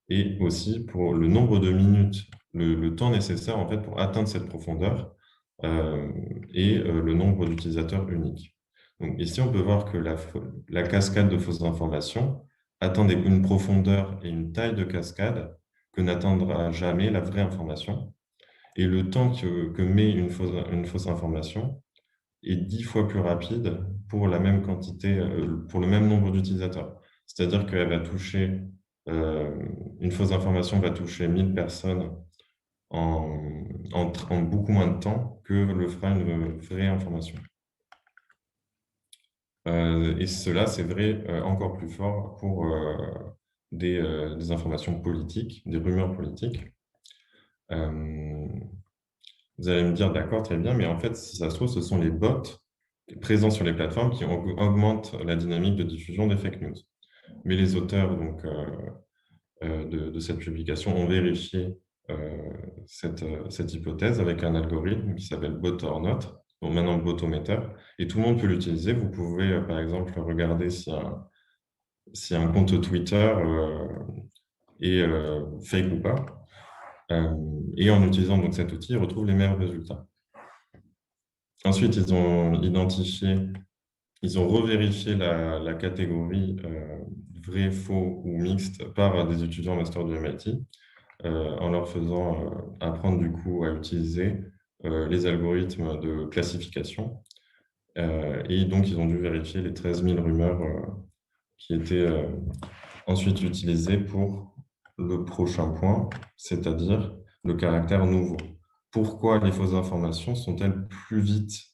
et aussi pour le nombre de minutes, le temps nécessaire en fait, pour atteindre cette profondeur et le nombre d'utilisateurs uniques. Donc, ici, on peut voir que la cascade de fausses informations atteint une profondeur et une taille de cascade que n'atteindra jamais la vraie information. Et le temps que met une fausse information est 10 fois plus rapide pour la même quantité, pour le même nombre d'utilisateurs. C'est-à-dire qu'elle va toucher une fausse information va toucher 1000 personnes en beaucoup moins de temps que le fera une vraie information. Et cela, c'est vrai encore plus fort pour des informations politiques, des rumeurs politiques. Vous allez me dire, d'accord, très bien, mais en fait, si ça se trouve, ce sont les bots présents sur les plateformes qui augmentent la dynamique de diffusion des fake news. Mais les auteurs donc, de cette publication ont vérifié cette hypothèse avec un algorithme qui s'appelle Bot-or-Not, donc maintenant Botometer, et tout le monde peut l'utiliser. Vous pouvez, par exemple, regarder si un compte Twitter est fake ou pas. Et en utilisant donc cet outil, ils retrouvent les mêmes résultats. Ensuite, ils ont revérifié la catégorie vrai, faux ou mixte par des étudiants master du MIT en leur faisant apprendre du coup à utiliser les algorithmes de classification. Et donc, ils ont dû vérifier les 13 000 rumeurs qui étaient ensuite utilisées pour le prochain point, c'est-à-dire le caractère nouveau. Pourquoi les fausses informations sont-elles plus vite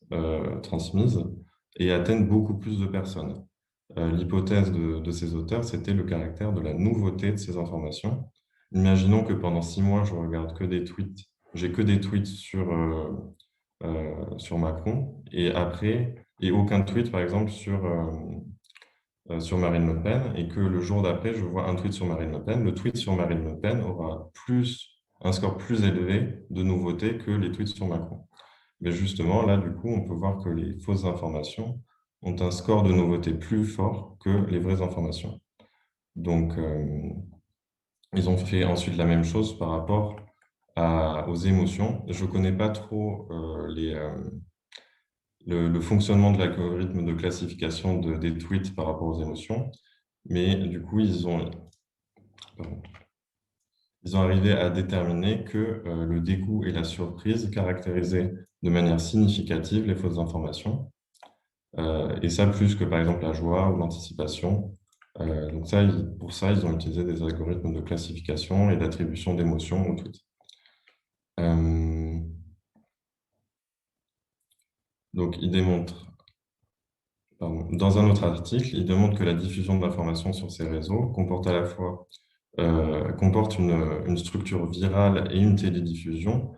transmises et atteignent beaucoup plus de personnes? L'hypothèse de ces auteurs, c'était le caractère de la nouveauté de ces informations. Imaginons que pendant 6 mois, je regarde que des tweets, j'ai que des tweets sur Macron, et aucun tweet, par exemple, sur Marine Le Pen, et que le jour d'après, je vois un tweet sur Marine Le Pen. Le tweet sur Marine Le Pen aura un score plus élevé de nouveauté que les tweets sur Macron. Mais justement, là, du coup, on peut voir que les fausses informations ont un score de nouveauté plus fort que les vraies informations. Donc, ils ont fait ensuite la même chose par rapport aux émotions. Je ne connais pas trop le fonctionnement de l'algorithme de classification des tweets par rapport aux émotions, mais du coup, ils ont arrivé à déterminer que le dégoût et la surprise caractérisaient de manière significative les fausses informations, et ça plus que par exemple la joie ou l'anticipation. Donc ça, pour ça, ils ont utilisé des algorithmes de classification et d'attribution d'émotions aux tweets. Donc, ils démontrent, dans un autre article, ils démontrent que la diffusion d'informations sur ces réseaux comporte à la fois une structure virale et une télédiffusion.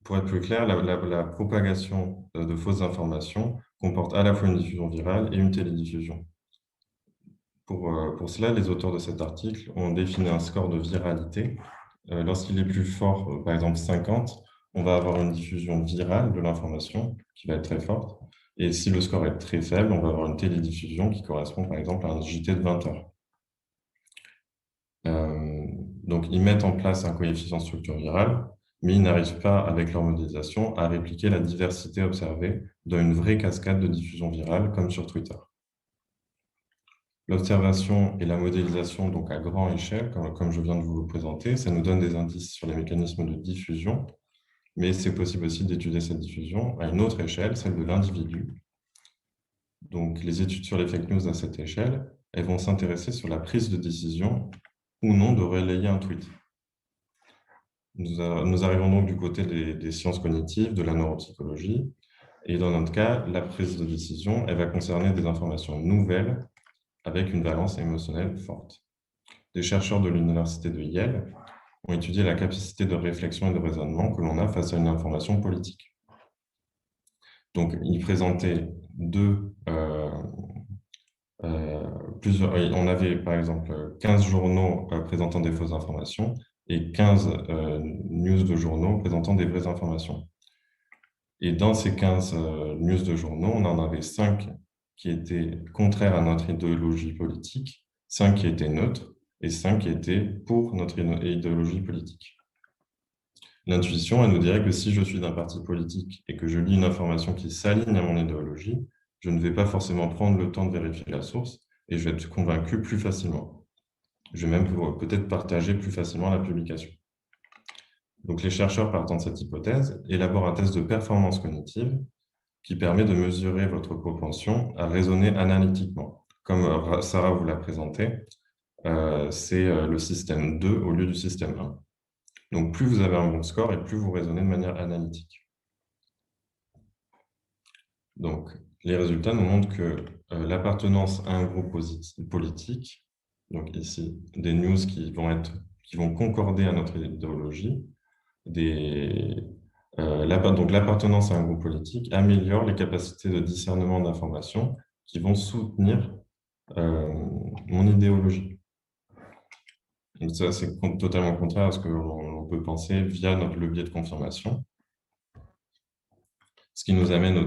Pour être plus clair, la propagation de fausses informations comporte à la fois une diffusion virale et une télédiffusion. Pour cela, les auteurs de cet article ont défini un score de viralité. Lorsqu'il est plus fort, par exemple 50, on va avoir une diffusion virale de l'information qui va être très forte. Et si le score est très faible, on va avoir une télédiffusion qui correspond par exemple à un JT de 20 heures. Donc, ils mettent en place un coefficient de structure virale, mais ils n'arrivent pas, avec leur modélisation, à répliquer la diversité observée dans une vraie cascade de diffusion virale, comme sur Twitter. L'observation et la modélisation, donc à grande échelle, comme je viens de vous le présenter, ça nous donne des indices sur les mécanismes de diffusion, mais c'est possible aussi d'étudier cette diffusion à une autre échelle, celle de l'individu. Donc, les études sur les fake news à cette échelle, elles vont s'intéresser sur la prise de décision ou non de relayer un tweet. Nous arrivons donc du côté des sciences cognitives, de la neuropsychologie, et dans notre cas, la prise de décision, elle va concerner des informations nouvelles avec une valence émotionnelle forte. Des chercheurs de l'université de Yale ont étudié la capacité de réflexion et de raisonnement que l'on a face à une information politique. Donc, ils présentaient on avait par exemple 15 journaux présentant des fausses informations et 15 news de journaux présentant des vraies informations. Et dans ces 15 news de journaux, on en avait 5 qui étaient contraires à notre idéologie politique, 5 qui étaient neutres et 5 qui étaient pour notre idéologie politique. L'intuition, elle nous dirait que si je suis d'un parti politique et que je lis une information qui s'aligne à mon idéologie, je ne vais pas forcément prendre le temps de vérifier la source et je vais être convaincu plus facilement. Je vais même peut-être partager plus facilement la publication. Donc, les chercheurs, partant de cette hypothèse, élaborent un test de performance cognitive qui permet de mesurer votre propension à raisonner analytiquement. comme Sarah vous l'a présenté, c'est le système 2 au lieu du système 1. Donc, plus vous avez un bon score et plus vous raisonnez de manière analytique. Donc, les résultats nous montrent que l'appartenance à un groupe politique, donc ici, des news qui vont concorder à notre idéologie, donc l'appartenance à un groupe politique améliore les capacités de discernement d'informations qui vont soutenir mon idéologie. Donc ça, c'est totalement contraire à ce que l'on peut penser via le biais de confirmation. Ce qui nous amène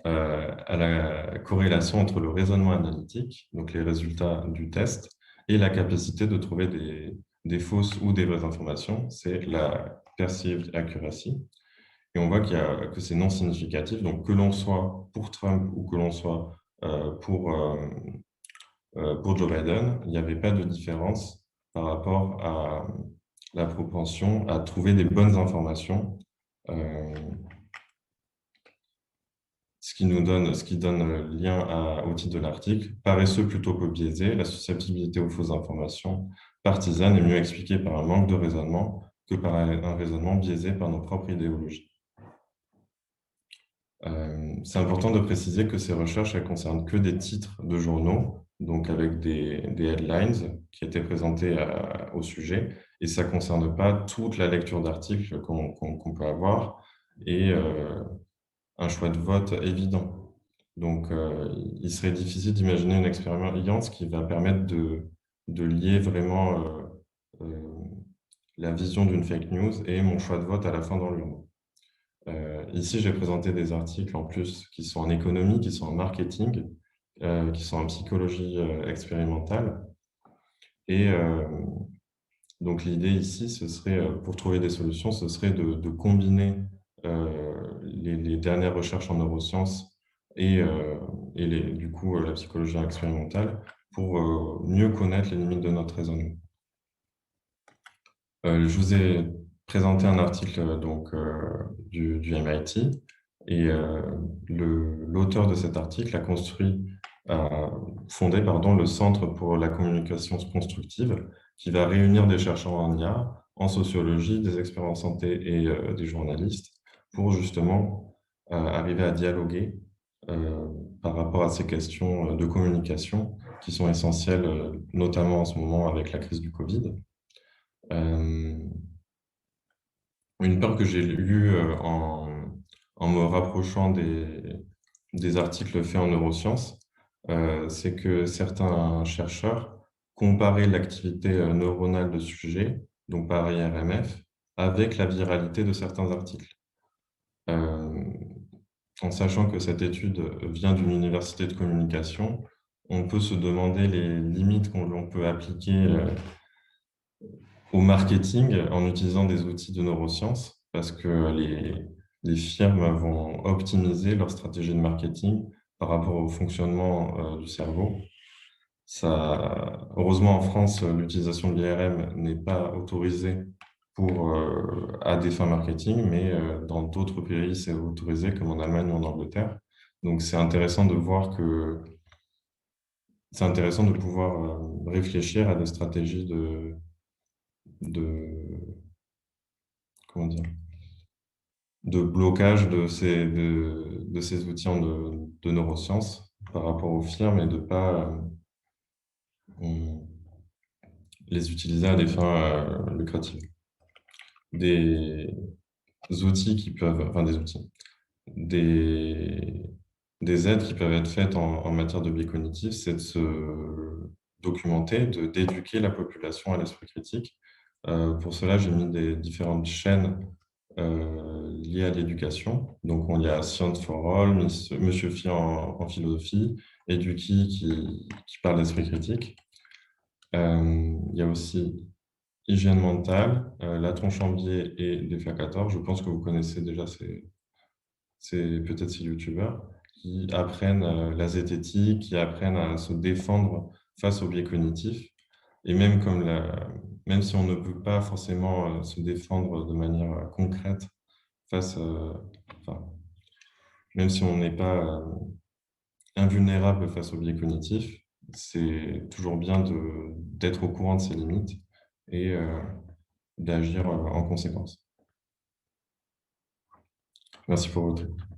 à la corrélation entre le raisonnement analytique, donc les résultats du test, et la capacité de trouver des fausses ou des vraies informations, c'est la perceived accuracy. Et on voit que c'est non significatif, donc que l'on soit pour Trump ou que l'on soit pour Joe Biden, il n'y avait pas de différence par rapport à la propension à trouver des bonnes informations, ce qui donne lien au titre de l'article. Paresseux plutôt que biaisé, la susceptibilité aux fausses informations partisanes est mieux expliquée par un manque de raisonnement que par un raisonnement biaisé par nos propres idéologies. C'est important de préciser que ces recherches, elles concernent que des titres de journaux, donc avec des headlines qui étaient présentées au sujet, et ça ne concerne pas toute la lecture d'articles qu'on peut avoir et un choix de vote évident. Donc, il serait difficile d'imaginer une expérience qui va permettre de lier vraiment la vision d'une fake news et mon choix de vote à la fin dans l'urne. Ici, j'ai présenté des articles en plus qui sont en économie, qui sont en marketing, qui sont en psychologie expérimentale. Et donc, l'idée ici, ce serait, pour trouver des solutions, ce serait de combiner les dernières recherches en neurosciences et du coup, la psychologie expérimentale pour mieux connaître les limites de notre raisonnement. Je vous ai présenté un article du MIT et l'auteur de cet article a fondé le Centre pour la communication constructive qui va réunir des chercheurs en IA, en sociologie, des experts en santé et des journalistes pour justement arriver à dialoguer par rapport à ces questions de communication qui sont essentielles, notamment en ce moment avec la crise du Covid. Une peur que j'ai lue en me rapprochant des articles faits en neurosciences, c'est que certains chercheurs comparaient l'activité neuronale de sujets, donc par IRMF, avec la viralité de certains articles. En sachant que cette étude vient d'une université de communication, on peut se demander les limites qu'on peut appliquer au marketing en utilisant des outils de neurosciences parce que les firmes vont optimiser leur stratégie de marketing par rapport au fonctionnement du cerveau. Heureusement, en France, l'utilisation de l'IRM n'est pas autorisée à des fins marketing, mais dans d'autres pays, c'est autorisé, comme en Allemagne ou en Angleterre. Donc, c'est intéressant de pouvoir réfléchir à des stratégies comment dire, de blocage de ces outils de neurosciences par rapport aux firmes et de ne pas les utiliser à des fins lucratives. Des outils qui peuvent, enfin des outils, des aides qui peuvent être faites en matière de biais cognitifs, c'est de se documenter, d'éduquer la population à l'esprit critique. Pour cela, j'ai mis des différentes chaînes liées à l'éducation. Donc, il y a Science for All, Monsieur Phi en philosophie, Eduki qui parle d'esprit critique. Il y a aussi Hygiène mentale, La Tronche en biais et Déflacator. Je pense que vous connaissez déjà peut-être ces youtubeurs qui apprennent la zététique, qui apprennent à se défendre face aux biais cognitifs. Et même si on ne peut pas forcément se défendre de manière concrète même si on n'est pas invulnérable face aux biais cognitifs, c'est toujours bien d'être au courant de ses limites et d'agir en conséquence. Merci pour votre écoute.